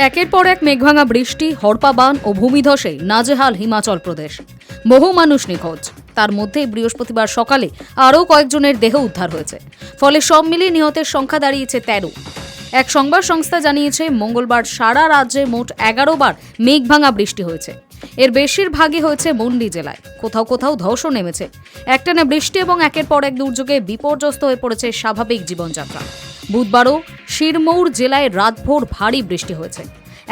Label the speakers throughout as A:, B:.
A: একের পর এক মেঘভাঙা বৃষ্টি, হড়পা ও ভূমিধসে নাজেহাল হিমাচল প্রদেশ। বহু মানুষ নিখোঁজ। তার মধ্যে বৃহস্পতিবার সকালে আরও কয়েকজনের দেহ উদ্ধার হয়েছে। ফলে সব মিলিয়ে নিহতের সংখ্যা দাঁড়িয়েছে 13। এক সংবাদ সংস্থা জানিয়েছে, মঙ্গলবার সারা রাজ্যে মোট 11 বার মেঘভাঙা বৃষ্টি হয়েছে। এর বেশিরভাগই হয়েছে মন্ডি জেলায়। কোথাও কোথাও ধসও নেমেছে। একটানা বৃষ্টি এবং একের পর এক দুর্যোগে বিপর্যস্ত হয়ে পড়েছে স্বাভাবিক জীবনযাত্রা। বুধবারও শিরমৌর জেলায় রাতভর ভারী বৃষ্টি হয়েছে।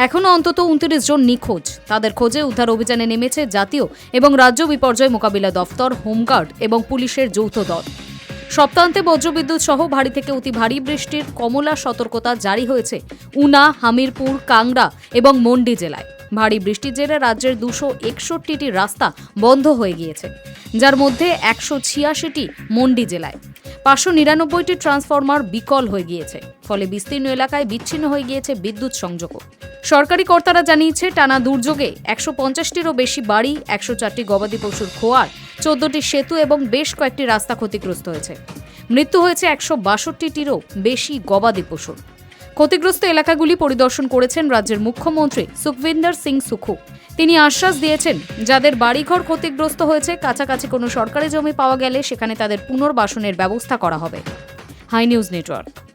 A: এখনও অন্তত 29 জন নিখোঁজ। তাদের খোঁজে উদ্ধার অভিযানে নেমেছে জাতীয় এবং রাজ্য বিপর্যয় মোকাবিলা দফতর, হোমগার্ড এবং পুলিশের যৌথ দল। সপ্তাহান্তে বজ্রবিদ্যুৎ সহ ভারী থেকে অতি ভারী বৃষ্টির কমলা সতর্কতা জারি হয়েছে উনা, হামিরপুর, কাংড়া এবং মন্ডি জেলায়। ভারী বৃষ্টির জেরে রাজ্যের 261টি রাস্তা বন্ধ হয়ে গিয়েছে, যার মধ্যে 186টি মন্ডি জেলায়। 599টি ট্রান্সফরমার বিকল হয়ে গিয়েছে। ফলে বিস্তীর্ণ এলাকায় বিচ্ছিন্ন হয়ে গিয়েছে বিদ্যুৎ সংযোগও। সরকারি কর্তারা জানিয়েছে, টানা দুর্যোগে 150টিরও বেশি বাড়ি, 104টি গবাদি পশুর খোয়ার, 14টি সেতু এবং বেশ কয়েকটি রাস্তা ক্ষতিগ্রস্ত হয়েছে। মৃত্যু হয়েছে 162টিরও বেশি গবাদি পশুর। ক্ষতিগ্রস্ত এলাকাগুলি পরিদর্শন করেছেন রাজ্যের মুখ্যমন্ত্রী সুখবিন্দর সিং সুখু। তিনি আশ্বাস দিয়েছেন, যাদের বাড়িঘর ক্ষতিগ্রস্ত হয়েছে, কাছাকাছি কোনো সরকারি জমি পাওয়া গেলে সেখানে তাদের পুনর্বাসনের ব্যবস্থা করা হবে। Hi news network.